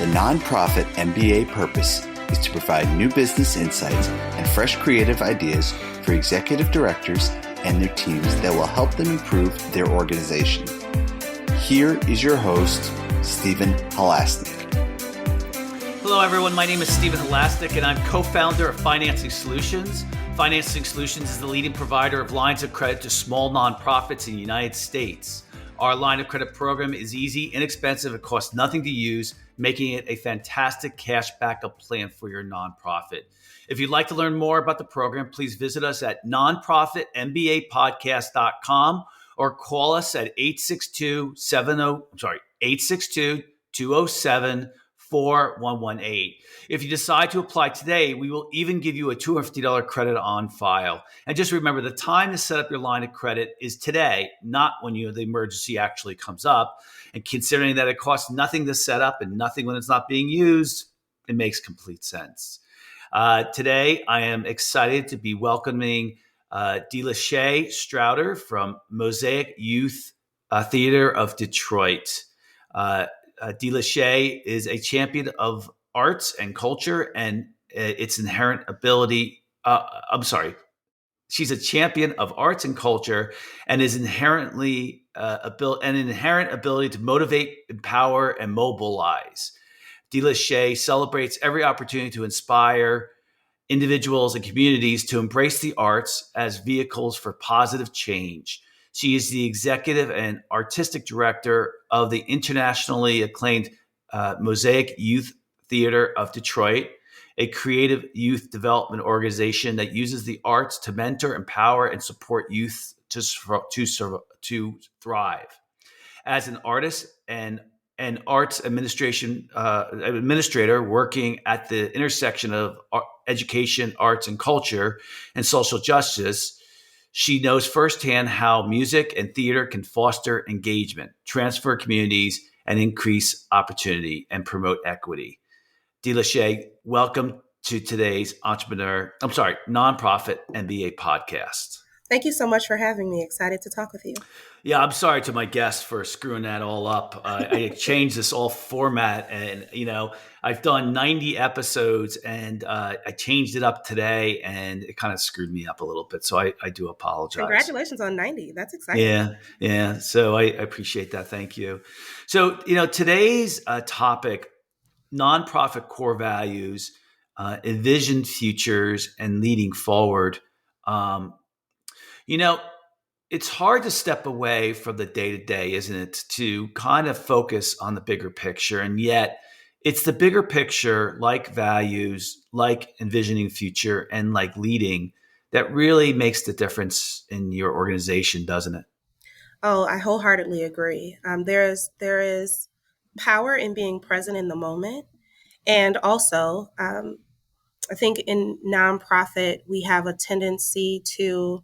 The nonprofit MBA purpose is to provide new business insights and fresh creative ideas for executive directors and their teams that will help them improve their organization. Here is your host, Stephen Halasnik. Hello, everyone. My name is Stephen Halasnik, and I'm co-founder of Financing Solutions. Financing Solutions is the leading provider of lines of credit to small nonprofits in the United States. Our line of credit program is easy, inexpensive, and costs nothing to use, making it a fantastic cash backup plan for your nonprofit. If you'd like to learn more about the program, please visit us at nonprofitmbapodcast.com or call us at 862-207-4118. If you decide to apply today, we will even give you a $250 credit on file. And just remember, the time to set up your line of credit is today, not when the emergency actually comes up. And considering that it costs nothing to set up and nothing when it's not being used, it makes complete sense. Today, I am excited to be welcoming Delashea Strawder from Mosaic Youth Theater of Detroit. Delashea is a champion of arts and culture and its inherent ability. She's a champion of arts and culture and is inherent ability to motivate, empower, and mobilize. Delashea celebrates every opportunity to inspire individuals and communities to embrace the arts as vehicles for positive change. She is the executive and artistic director of the internationally acclaimed Mosaic Youth Theater of Detroit, a creative youth development organization that uses the arts to mentor, empower, and support youth to thrive. As an artist and an arts administrator working at the intersection of education, arts and culture, and social justice, she knows firsthand how music and theater can foster engagement, transfer communities, and increase opportunity and promote equity. Delashea, welcome to today's nonprofit MBA podcast. Thank you so much for having me. Excited to talk with you. Yeah, I'm sorry to my guests for screwing that all up. I changed this all format, and I've done 90 episodes, and I changed it up today, and it kind of screwed me up a little bit. So I do apologize. Congratulations on 90. That's exciting. Yeah. So I appreciate that. Thank you. So today's topic: nonprofit core values, envisioned futures, and leading forward. It's hard to step away from the day-to-day, isn't it, to kind of focus on the bigger picture. And yet it's the bigger picture, like values, like envisioning future, and like leading, that really makes the difference in your organization, doesn't it? Oh, I wholeheartedly agree. There is power in being present in the moment. And also, I think in nonprofit, we have a tendency to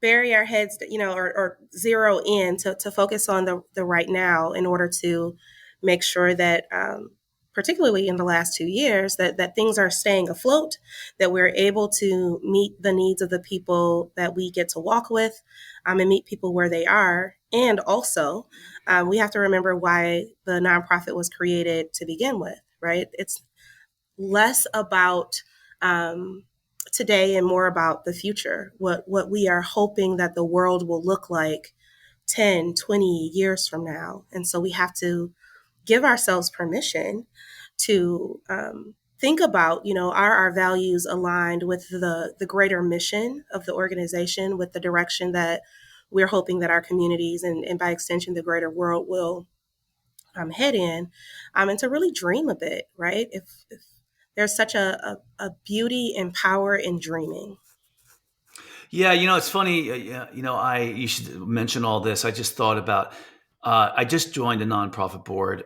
bury our heads, or zero in to focus on the right now in order to make sure that, particularly in the last 2 years, that things are staying afloat, that we're able to meet the needs of the people that we get to walk with, and meet people where they are. And also, we have to remember why the nonprofit was created to begin with, right? It's less about today and more about the future, what we are hoping that the world will look like 10, 20 years from now. And so we have to give ourselves permission to think about, are our values aligned with the greater mission of the organization, with the direction that we're hoping that our communities and by extension, the greater world will head in, and to really dream a bit, right? If there's such a beauty and power in dreaming. Yeah, it's funny. You should mention all this. I just thought about. I just joined a nonprofit board.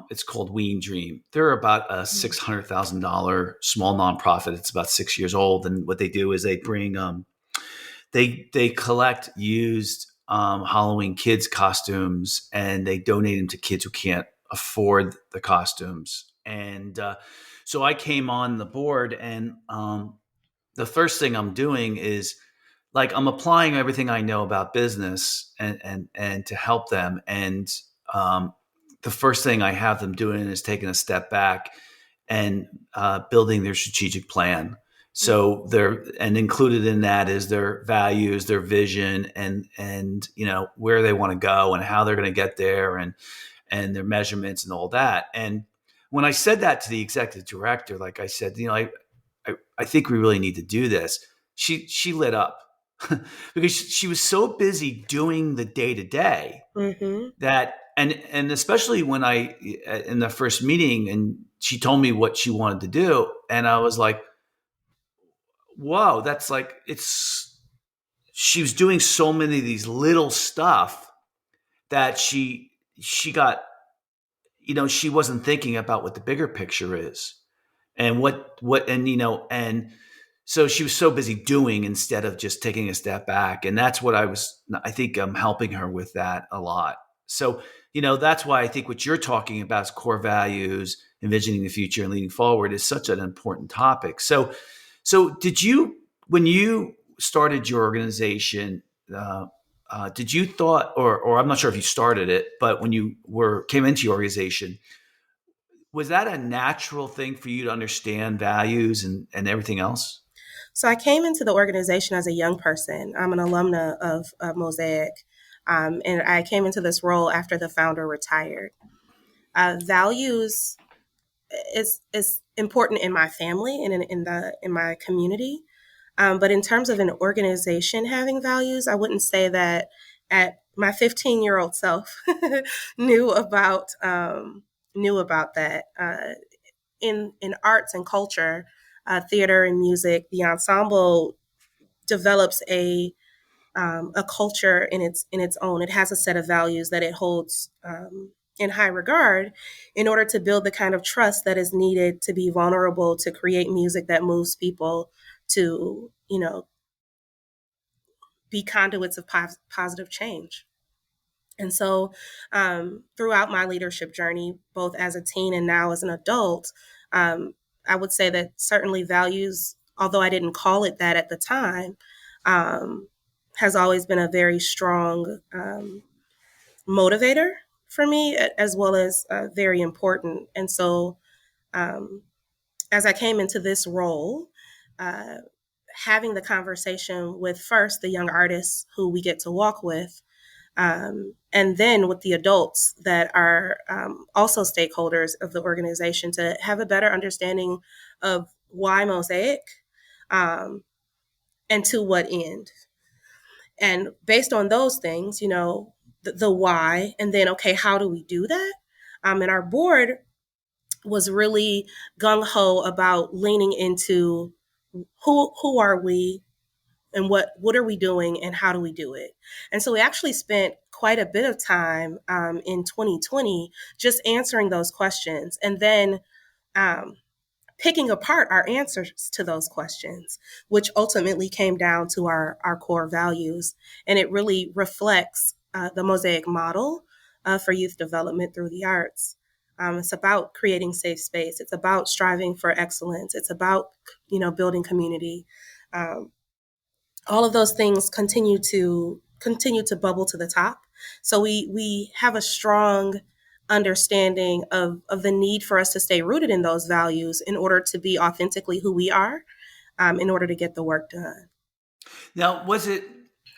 It's called Ween Dream. They're about a $600,000 small nonprofit. It's about 6 years old, and what they do is they bring they collect used Halloween kids costumes, and they donate them to kids who can't afford the costumes. And so I came on the board, and the first thing I'm doing is I'm applying everything I know about business and to help them. And the first thing I have them doing is taking a step back and building their strategic plan. So and included in that is their values, their vision, and where they want to go and how they're going to get there, and their measurements and all that. And when I said that to the executive director, like I said, I think we really need to do this. She lit up because she was so busy doing the day to day that, and especially when in the first meeting, and she told me what she wanted to do, and I was like, whoa, that's like, she was doing so many of these little stuff that she got, she wasn't thinking about what the bigger picture is, and and so she was so busy doing instead of just taking a step back. And that's what I think I'm helping her with that a lot. So, that's why I think what you're talking about is core values, envisioning the future and leading forward, is such an important topic. So did you, when you started your organization, did you thought, or I'm not sure if you started it, but when you came into your organization, was that a natural thing for you to understand values and everything else? So I came into the organization as a young person. I'm an alumna of Mosaic, and I came into this role after the founder retired. Values is important in my family and in my community. But in terms of an organization having values, I wouldn't say that at my 15-year-old self knew about that. In arts and culture, theater and music, the ensemble develops a culture in its own. It has a set of values that it holds in high regard in order to build the kind of trust that is needed to be vulnerable, to create music that moves people, to be conduits of positive change. And so throughout my leadership journey, both as a teen and now as an adult, I would say that certainly values, although I didn't call it that at the time, has always been a very strong motivator for me, as well as very important. And so as I came into this role, having the conversation with first the young artists who we get to walk with, and then with the adults that are also stakeholders of the organization, to have a better understanding of why Mosaic, and to what end. And based on those things, the why, and then, okay, how do we do that? And our board was really gung-ho about leaning into who are we, and what are we doing, and how do we do it? And so we actually spent quite a bit of time in 2020 just answering those questions, and then picking apart our answers to those questions, which ultimately came down to our core values. And it really reflects the Mosaic model for youth development through the arts. It's about creating safe space. It's about striving for excellence. It's about, building community. All of those things continue to bubble to the top. So we have a strong understanding of the need for us to stay rooted in those values in order to be authentically who we are, in order to get the work done. Now, was it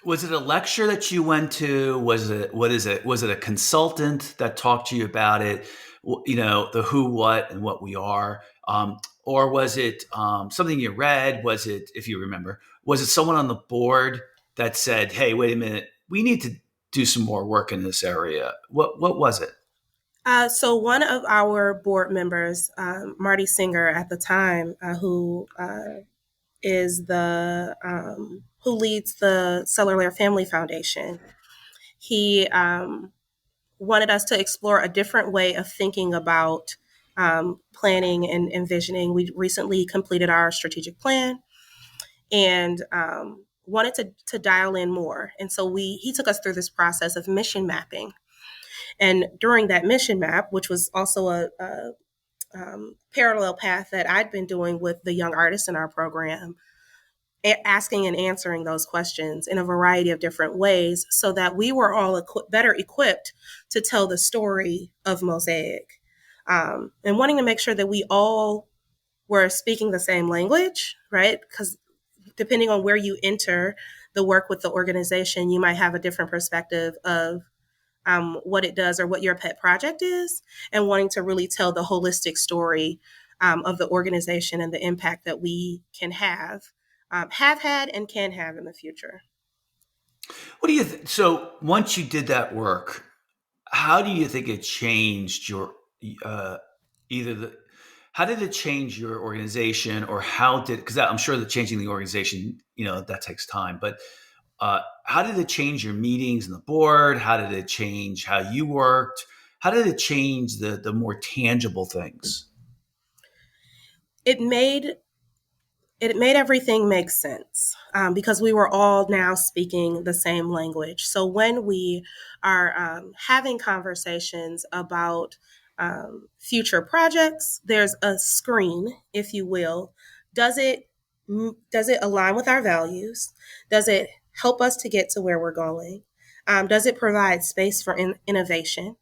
a lecture that you went to? Was it a consultant that talked to you about it? The who, what, and what we are, or was it something you read? Was it, if you remember, was it someone on the board that said, "Hey, wait a minute, we need to do some more work in this area"? What was it? So one of our board members, Marty Singer at the time, who is who leads the Cellular Family Foundation, he wanted us to explore a different way of thinking about planning and envisioning. We recently completed our strategic plan, and wanted to dial in more. And so he took us through this process of mission mapping. And during that mission map, which was also a parallel path that I'd been doing with the young artists in our program, asking and answering those questions in a variety of different ways so that we were all better equipped to tell the story of Mosaic. And wanting to make sure that we all were speaking the same language, right? Because depending on where you enter the work with the organization, you might have a different perspective of what it does or what your pet project is, and wanting to really tell the holistic story of the organization and the impact that we can have had, and can have in the future. What do you so once you did that work, how do you think it changed your uh, either the how did it change your organization, or how did, because I'm sure that changing the organization, that takes time, but how did it change your meetings and the board? How did it change how you worked? How did it change the more tangible things? It made everything make sense because we were all now speaking the same language. So when we are having conversations about future projects, there's a screen, if you will. Does it align with our values? Does it help us to get to where we're going? Does it provide space for innovation?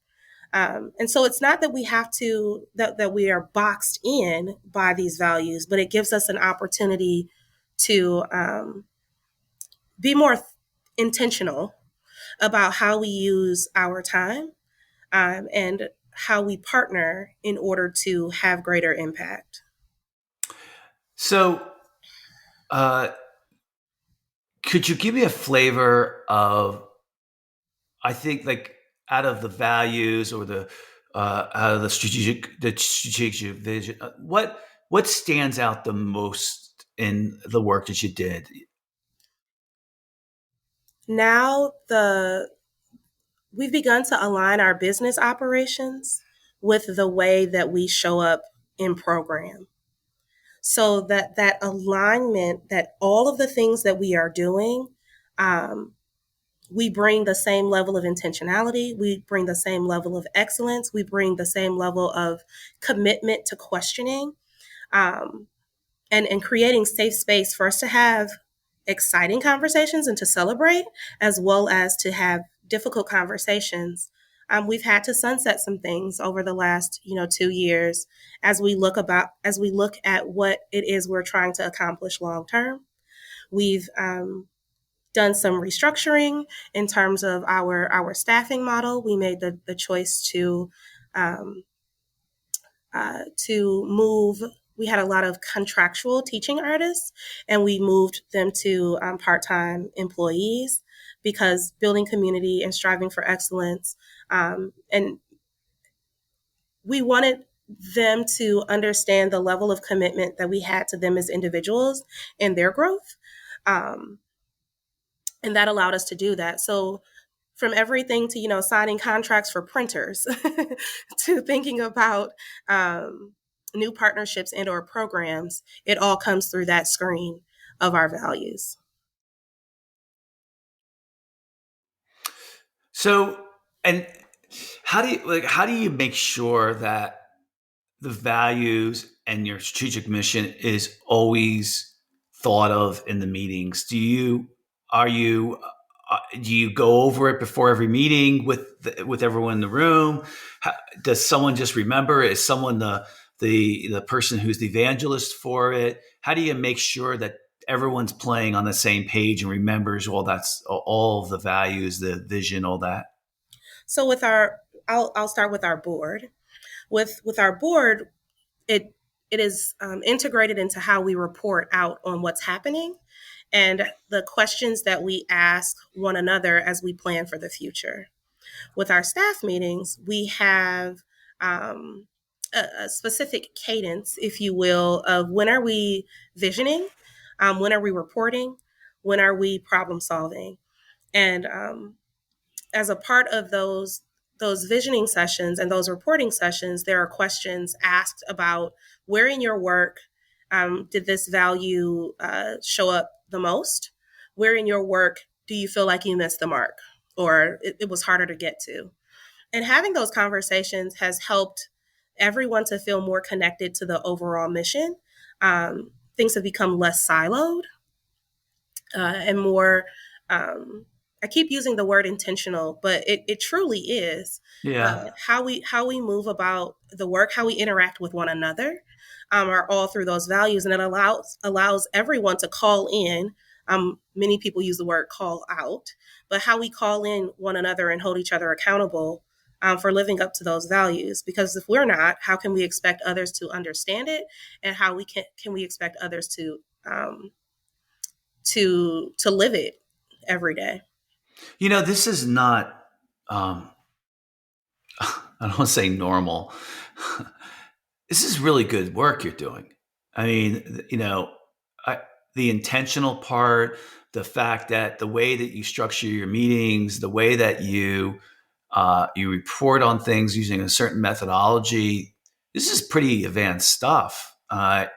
And so it's not that we have to, that we are boxed in by these values, but it gives us an opportunity to be more intentional about how we use our time and how we partner in order to have greater impact. So, uh, could you give me a flavor of, I think, like, out of the values or out of the strategic vision, what stands out the most in the work that you did? Now we've begun to align our business operations with the way that we show up in program. So that alignment, that all of the things that we are doing, um, we bring the same level of intentionality, we bring the same level of excellence, we bring the same level of commitment to questioning, um, and creating safe space for us to have exciting conversations and to celebrate, as well as to have difficult conversations. We've had to sunset some things over the last 2 years as we look at what it is we're trying to accomplish long term. We've done some restructuring in terms of our staffing model. We made the choice um, to move. We had a lot of contractual teaching artists, and we moved them to part-time employees because building community and striving for excellence. And we wanted them to understand the level of commitment that we had to them as individuals and their growth. Um, and that allowed us to do that. So from everything to signing contracts for printers to thinking about new partnerships and or programs, it all comes through that screen of our values. So, and how do you make sure that the values and your strategic mission is always thought of in the meetings? Are you do you go over it before every meeting with everyone in the room? Does someone just remember? Is someone the person who's the evangelist for it? How do you make sure that everyone's playing on the same page and remembers all of the values, the vision, all that? So I'll start with our board. With our board, it is integrated into how we report out on what's happening and the questions that we ask one another as we plan for the future. With our staff meetings, we have a specific cadence, if you will, of when are we visioning, when are we reporting, when are we problem solving, and as a part of those visioning sessions and those reporting sessions, there are questions asked about where in your work did this value show up the most? Where in your work do you feel like you missed the mark or it was harder to get to? And having those conversations has helped everyone to feel more connected to the overall mission. Things have become less siloed. and more. I keep using the word intentional, but it truly is Yeah. how we move about the work, how we interact with one another, are all through those values, and it allows everyone to call in. Many people use the word call out, but how we call in one another and hold each other accountable for living up to those values. Because if we're not, how can we expect others to understand it, and how can we expect others to live it every day? This is not, um, I don't want to say normal. This is really good work you're doing. I mean, I, the intentional part, the fact that the way that you structure your meetings, the way that you report on things using a certain methodology, this is pretty advanced stuff.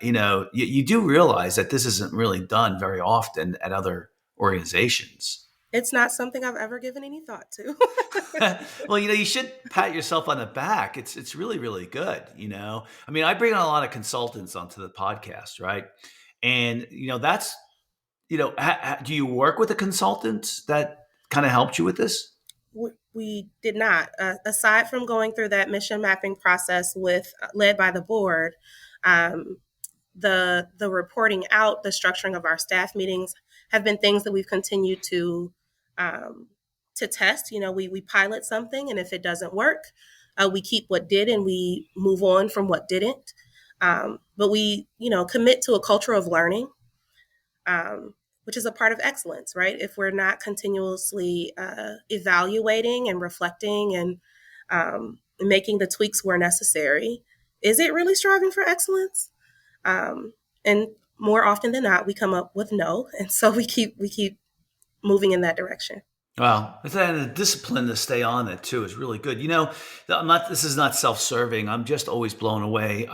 You do realize that this isn't really done very often at other organizations. It's not something I've ever given any thought to. Well, you should pat yourself on the back. It's really, really good. I mean, I bring on a lot of consultants onto the podcast, right? And that's do you work with a consultant that kind of helped you with this? We did not. Aside from going through that mission mapping process with led by the board, um, the reporting out, the structuring of our staff meetings have been things that we've continued um, to test. We pilot something, and if it doesn't work, we keep what did and we move on from what didn't. But we, commit to a culture of learning, which is a part of excellence, right? If we're not continuously evaluating and reflecting and making the tweaks where necessary, is it really striving for excellence? And more often than not, we come up with no, and so we keep moving in that direction. Wow, the discipline to stay on it too is really good. This is not self-serving. I'm just always blown away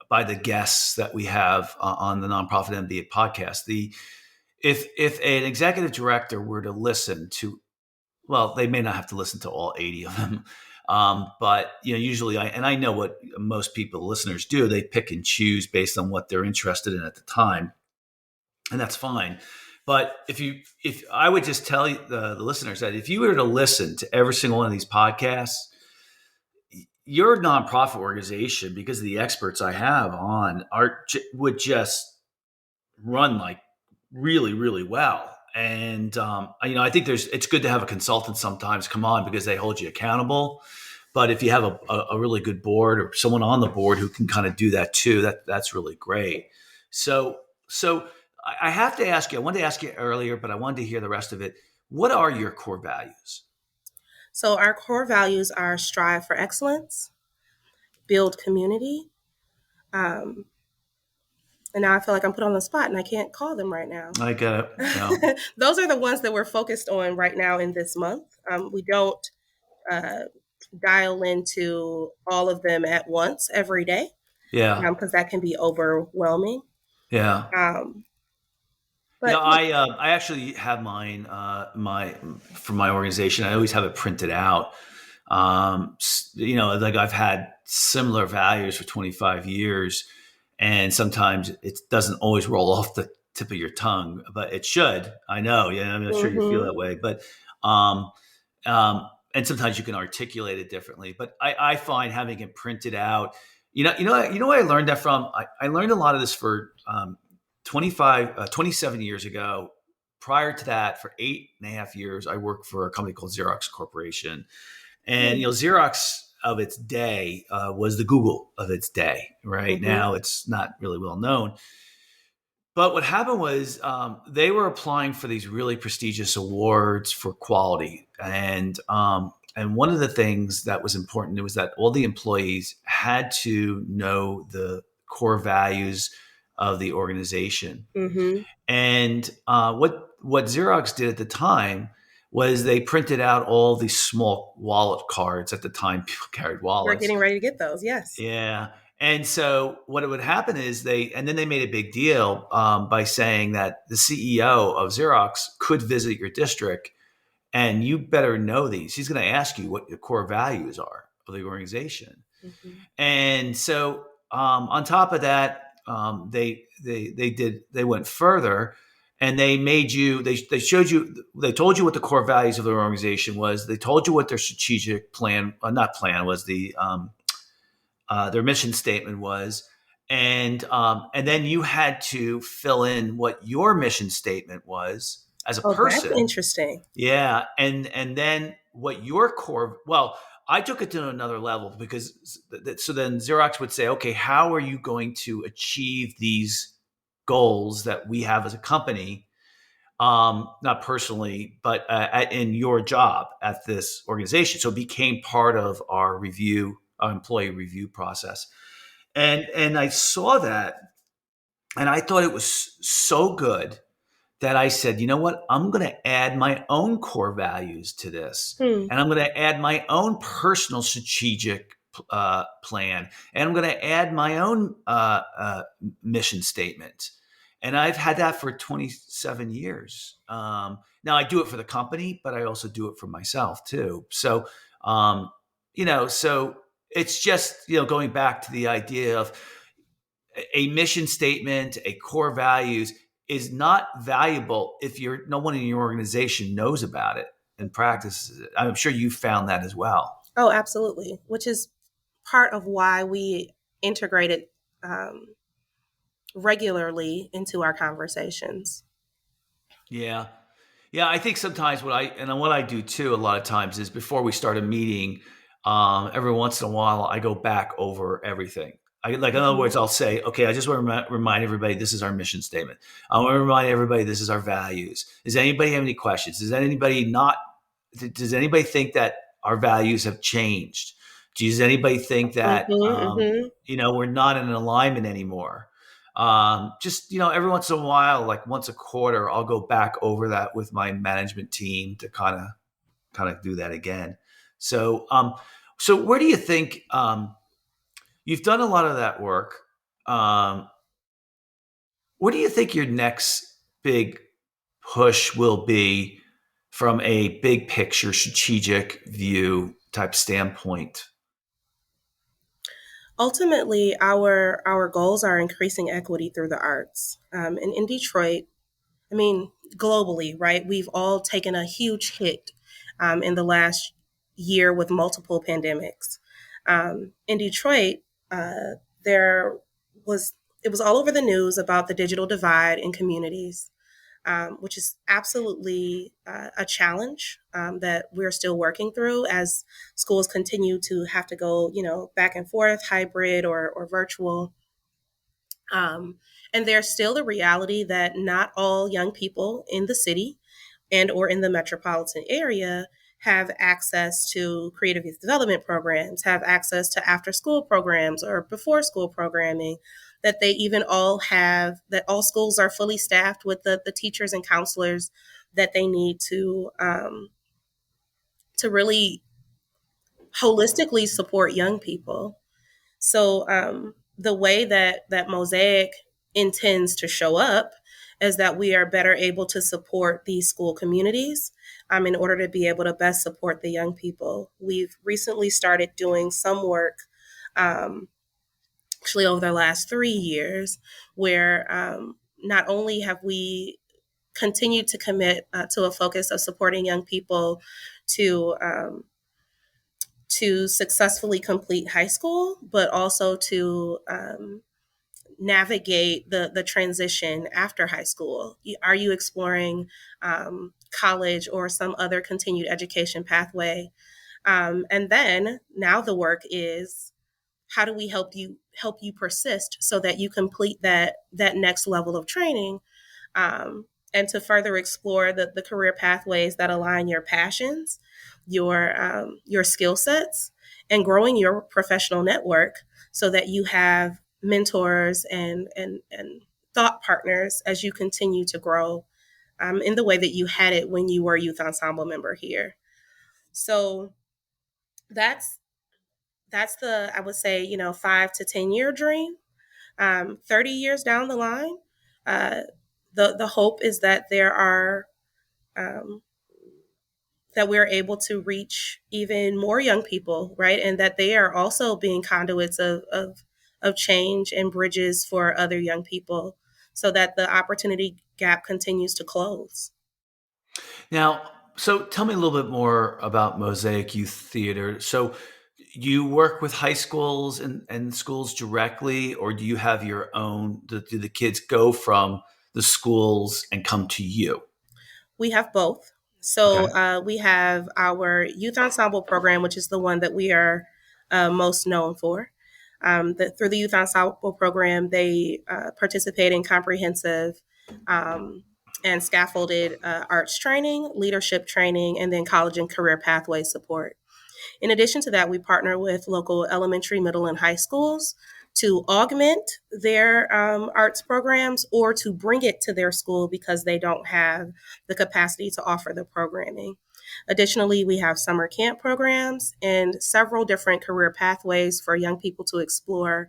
by the guests that we have on the Nonprofit MBA podcast. If an executive director were to listen to, well, they may not have to listen to all 80 of them, but usually I know what most people, listeners, do. They pick and choose based on what they're interested in at the time, and that's fine. But if I would just tell you, the listeners, that if you were to listen to every single one of these podcasts, your nonprofit organization, because of the experts I have on, would just run like really, really well. And I think it's good to have a consultant sometimes come on because they hold you accountable. But if you have a really good board or someone on the board who can kind of do that too, that's really great. So I have to ask you, I wanted to ask you earlier, but I wanted to hear the rest of it. What are your core values? So our core values are strive for excellence, build community. And now I feel like I'm put on the spot and I can't call them right now. I get it. No. Those are the ones that we're focused on right now in this month. We don't dial into all of them at once every day. Yeah. Because that can be overwhelming. Yeah. But I actually have mine, from my organization. I always have it printed out. Like I've had similar values for 25 years, and sometimes it doesn't always roll off the tip of your tongue, but it should. I know. Yeah, I'm not sure you feel that way, but and sometimes you can articulate it differently. But I find having it printed out. Where I learned that from. I learned a lot of this for 27 years ago. Prior to that, for 8.5 years, I worked for a company called Xerox Corporation. And, Xerox of its day was the Google of its day. Right now, it's not really well known. But what happened was they were applying for these really prestigious awards for quality. And one of the things that was important was that all the employees had to know the core values of the organization. And what Xerox did at the time was they printed out all these small wallet cards. At the time, people carried wallets. We're getting ready to get those, yes. Yeah. And so what would happen is then they made a big deal by saying that the CEO of Xerox could visit your district, and you better know these. He's going to ask you what your core values are of the organization. And so on top of that, they went further, and they made you, they showed you, they told you what the core values of their organization was. They told you what their strategic plan, not plan, was their mission statement was. And then you had to fill in what your mission statement was as a Oh, that's person. interesting. Yeah. And then what your core, well, I took it to another level because so then Xerox would say, okay, how are you going to achieve these goals that we have as a company? Not personally, but in your job at this organization. So it became part of our employee review process. And I saw that, and I thought it was so good that I said, you know what? I'm going to add my own core values to this. Hmm. And I'm going to add my own personal strategic plan. And I'm going to add my own mission statement. And I've had that for 27 years. Now I do it for the company, but I also do it for myself too. So, so it's just, going back to the idea of a mission statement, a core values is not valuable if no one in your organization knows about it and practices it. I'm sure you found that as well. Oh, absolutely. Which is part of why we integrate it regularly into our conversations. Yeah. Yeah. I think sometimes what I do too, a lot of times is before we start a meeting, every once in a while, I go back over everything. In other words, I'll say, okay, I just want to remind everybody, this is our mission statement. I want to remind everybody, this is our values. Does anybody have any questions? Does anybody think that our values have changed? Does anybody think that, we're not in alignment anymore? Every once in a while, like once a quarter, I'll go back over that with my management team to kind of do that again. So where do you think, you've done a lot of that work. What do you think your next big push will be from a big picture strategic view type standpoint? Ultimately, our goals are increasing equity through the arts. And in Detroit, I mean, globally, right? We've all taken a huge hit in the last year with multiple pandemics. In Detroit, there was it was all over the news about the digital divide in communities, which is absolutely a challenge that we're still working through as schools continue to have to go, back and forth, hybrid or virtual. And there's still the reality that not all young people in the city and or in the metropolitan area have access to creative youth development programs, have access to after school programs or before school programming, that they even all have, that all schools are fully staffed with the teachers and counselors that they need to really holistically support young people. So the way that Mosaic intends to show up is that we are better able to support these school communities in order to be able to best support the young people. We've recently started doing some work, actually over the last 3 years, where not only have we continued to commit to a focus of supporting young people to successfully complete high school, but also to navigate the transition after high school. Are you exploring college or some other continued education pathway? And then now the work is, how do we help you persist so that you complete that next level of training, and to further explore the career pathways that align your passions, your skill sets, and growing your professional network so that you have mentors and thought partners as you continue to grow in the way that you had it when you were a youth ensemble member here. So that's the, I would say, 5 to 10 year dream. 30 years down the line, the hope is that there are that we're able to reach even more young people, right? And that they are also being conduits of change and bridges for other young people, so that the opportunity gap continues to close. Now, so tell me a little bit more about Mosaic Youth Theater. So you work with high schools and schools directly, or do you have your own? Do the kids go from the schools and come to you? We have both. Okay. So we have our youth ensemble program, which is the one that we are most known for. Through the youth ensemble program, they participate in comprehensive and scaffolded arts training, leadership training, and then college and career pathway support. In addition to that, we partner with local elementary, middle, and high schools to augment their arts programs or to bring it to their school because they don't have the capacity to offer the programming. Additionally, we have summer camp programs and several different career pathways for young people to explore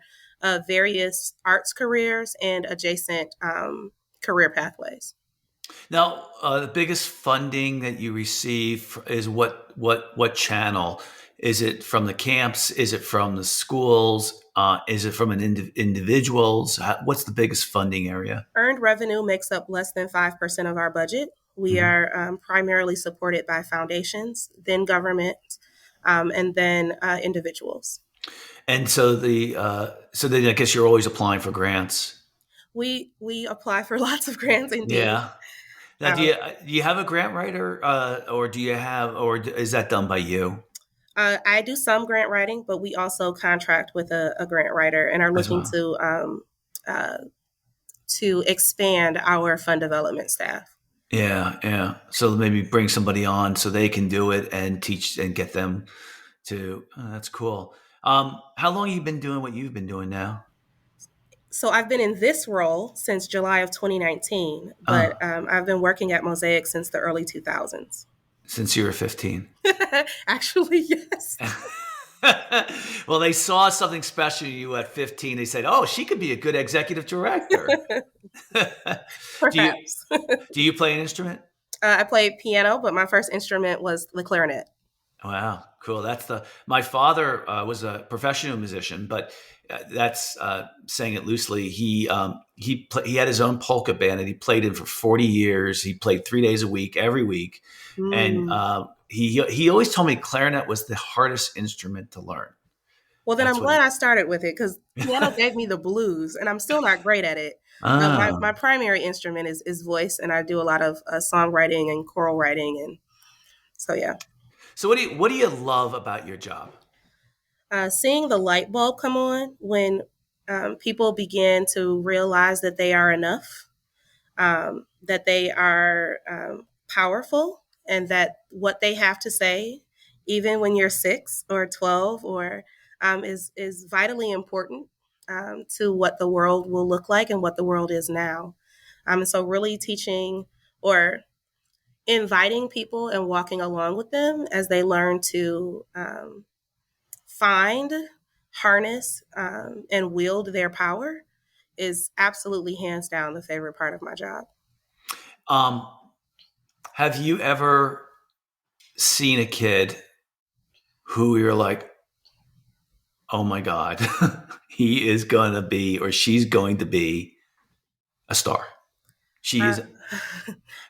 various arts careers and adjacent career pathways. Now, the biggest funding that you receive is what channel? Is it from the camps? Is it from the schools? Is it from individuals? What's the biggest funding area? Earned revenue makes up less than 5% of our budget. We are primarily supported by foundations, then government, and then individuals. And so so then I guess you're always applying for grants. We apply for lots of grants indeed. Yeah. Now, do you have a grant writer, or is that done by you? I do some grant writing, but we also contract with a grant writer and are looking to expand our fund development staff. Yeah, yeah. So maybe bring somebody on so they can do it and teach and get them to. Oh, that's cool. How long have you been doing what you've been doing now? So I've been in this role since July of 2019, but I've been working at Mosaic since the early 2000s. Since you were 15. Actually, yes. Well, they saw something special in you at 15. They said, "Oh, she could be a good executive director." Perhaps. Do you play an instrument? I played piano, but my first instrument was the clarinet. Wow, cool. My father was a professional musician, but that's saying it loosely. He had his own polka band and he played it for 40 years. He played 3 days a week, every week. And he always told me clarinet was the hardest instrument to learn. Well, then I'm glad I started with it because piano gave me the blues and I'm still not great at it. My primary instrument is voice, and I do a lot of songwriting and choral writing. And so, yeah. So what do you love about your job? Seeing the light bulb come on when people begin to realize that they are enough, that they are powerful, and that what they have to say, even when you're 6 or 12, or is vitally important to what the world will look like and what the world is now. And so really teaching or inviting people and walking along with them as they learn to find, harness, and wield their power is absolutely hands down the favorite part of my job. Have you ever seen a kid who you're like, oh my God, he is going to be, or she's going to be a star? She is.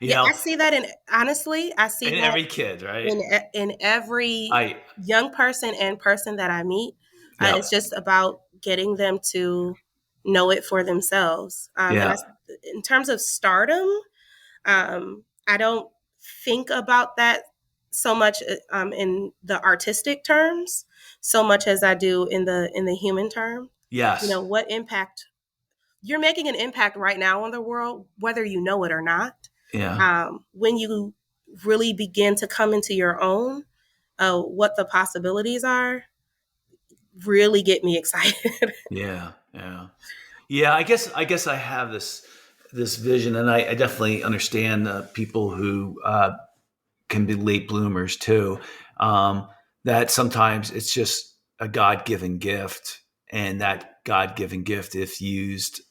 I see that honestly, I see in that every kid, right? In every young person and person that I meet. It's just about getting them to know it for themselves. In terms of stardom, I don't think about that so much in the artistic terms, so much as I do in the human term. Yes. What impact you're making an impact right now on the world, whether you know it or not. Yeah. When you really begin to come into your own, what the possibilities are, really get me excited. Yeah. I guess I have this vision, and I definitely understand people who can be late bloomers too. That sometimes it's just a God-given gift, and that God-given gift, if used,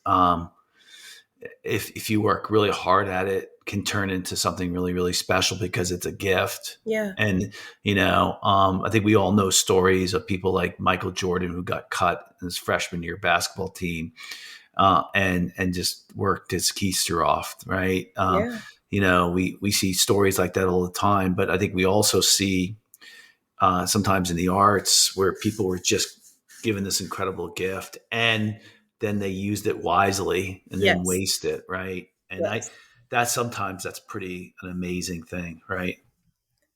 if you work really hard at it, can turn into something really, really special because it's a gift. Yeah. And, I think we all know stories of people like Michael Jordan who got cut in his freshman year basketball team. and just worked his keister off, right? Yeah. We see stories like that all the time, but I think we also see sometimes in the arts where people were just given this incredible gift and then they used it wisely and then Yes. waste it, right? And Yes. that's pretty an amazing thing, right?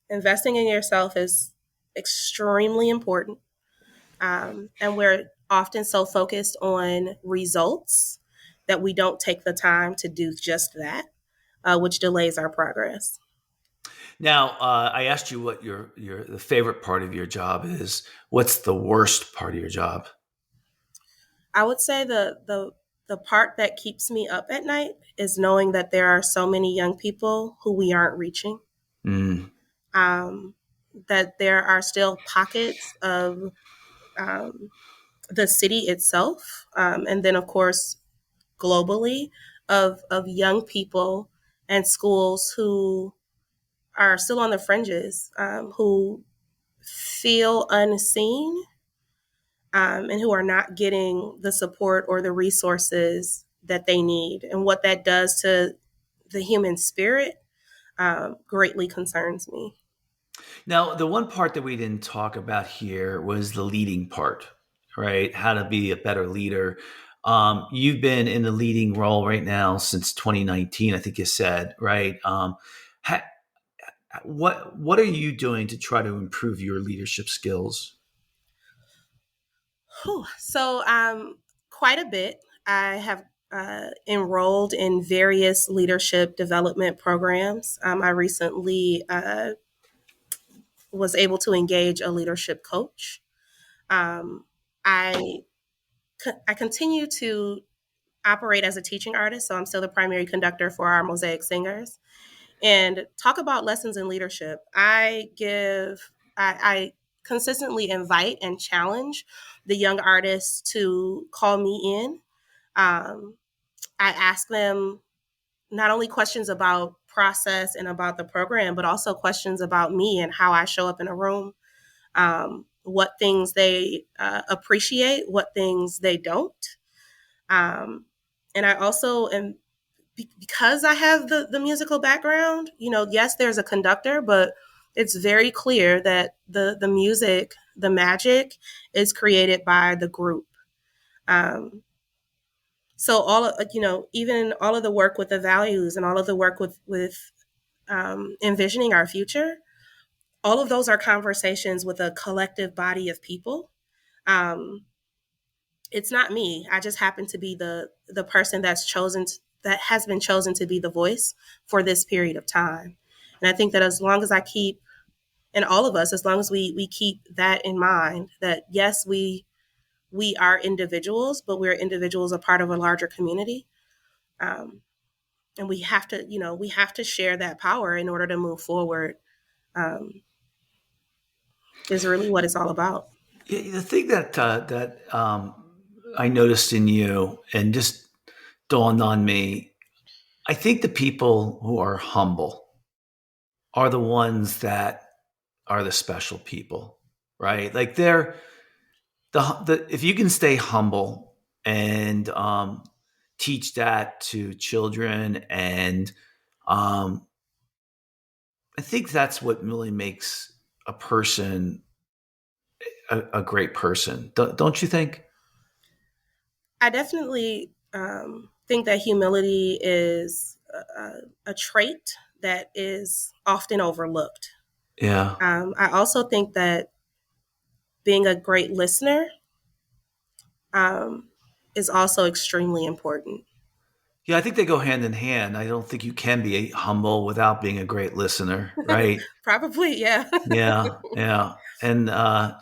Investing in yourself is extremely important. And we're often so focused on results that we don't take the time to do just that, which delays our progress. Now, I asked you what your the favorite part of your job is. What's the worst part of your job? I would say the part that keeps me up at night is knowing that there are so many young people who we aren't reaching. Mm. Um, that there are still pockets of um, the city itself, and then of course globally of young people and schools who are still on the fringes, who feel unseen, and who are not getting the support or the resources that they need. And what that does to the human spirit greatly concerns me. Now, the one part that we didn't talk about here was the leading part, right? How to be a better leader. You've been in the leading role right now since 2019, I think you said, right? Ha- what are you doing to try to improve your leadership skills? Whew. So, quite a bit. I have enrolled in various leadership development programs. I recently was able to engage a leadership coach. Um, I I continue to operate as a teaching artist, so I'm still the primary conductor for our Mosaic singers. And talk about lessons in leadership. I consistently invite and challenge the young artists to call me in. Um, I ask them not only questions about process and about the program, but also questions about me and how I show up in a room, what things they appreciate, what things they don't. Um, and I also am, because I have the musical background, yes, there's a conductor, but it's very clear that the music, the magic is created by the group. Um, so all of, even all of the work with the values and all of the work with envisioning our future, all of those are conversations with a collective body of people. Um, it's not me. I just happen to be the person that has been chosen to be the voice for this period of time. And I think that as long as I keep, and all of us, as long as we keep that in mind, that yes, we are individuals, but we're individuals a part of a larger community. Um, and we have to share that power in order to move forward. Um, is really what it's all about. Yeah, the thing that I noticed in you and just dawned on me, I think the people who are humble are the ones that are the special people, right? Like they're the if you can stay humble and teach that to children, and um, I think that's what really makes a person a great person. Don't you think? I definitely think that humility is a trait that is often overlooked. Yeah. I also think that being a great listener um, is also extremely important. Yeah, I think they go hand in hand. I don't think you can be humble without being a great listener, right? Probably, yeah. Yeah, yeah. And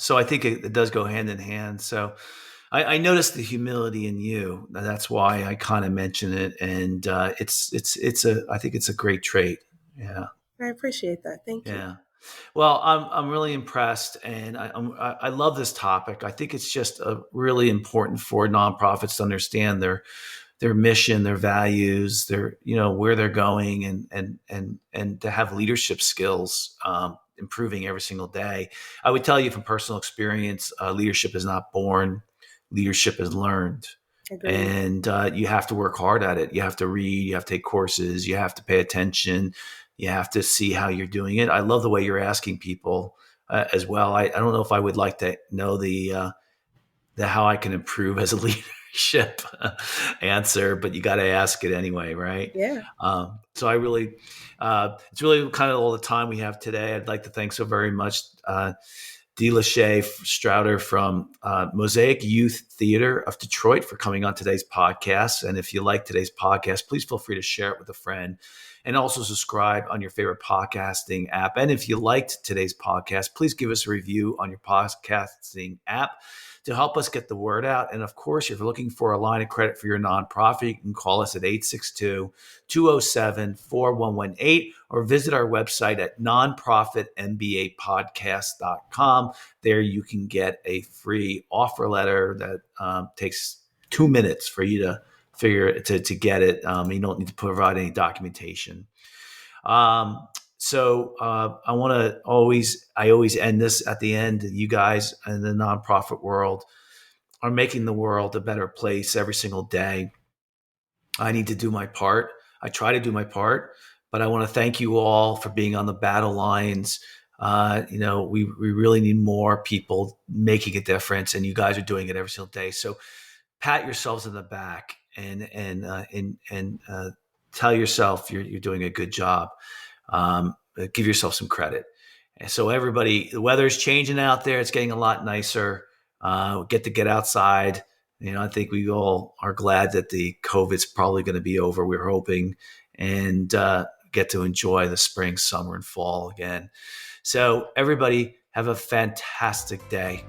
so I think it does go hand in hand. So I noticed the humility in you. That's why I kind of mention it. And it's I think it's a great trait. Yeah, I appreciate that. Thank you. yeah. Well, I'm really impressed, and I love this topic. I think it's just really important for nonprofits to understand their mission, their values, their where they're going, and to have leadership skills, improving every single day. I would tell you from personal experience, leadership is not born; leadership is learned. Agreed. And you have to work hard at it. You have to read, you have to take courses, you have to pay attention, you have to see how you're doing it. I love the way you're asking people as well. I don't know if I would like to know the how I can improve as a leadership answer, but you got to ask it anyway, right? Yeah. So I really, it's really kind of all the time we have today. I'd like to thank so very much Delashea Strawder from Mosaic Youth Theater of Detroit for coming on today's podcast. And if you like today's podcast, please feel free to share it with a friend and also subscribe on your favorite podcasting app. And if you liked today's podcast, please give us a review on your podcasting app to help us get the word out. And of course, if you're looking for a line of credit for your nonprofit, you can call us at 862-207-4118 or visit our website at nonprofitmbapodcast.com. There you can get a free offer letter that takes 2 minutes for you to to get it. You don't need to provide any documentation. So I want to I always end this at the end. You guys in the nonprofit world are making the world a better place every single day. I need to do my part. I try to do my part, but I want to thank you all for being on the battle lines. We really need more people making a difference, and you guys are doing it every single day. So pat yourselves in the back and tell yourself you're doing a good job. Give yourself some credit. And so everybody, the weather's changing out there. It's getting a lot nicer. Get outside. I think we all are glad that the COVID's probably going to be over. We're hoping, and get to enjoy the spring, summer, and fall again. So everybody have a fantastic day.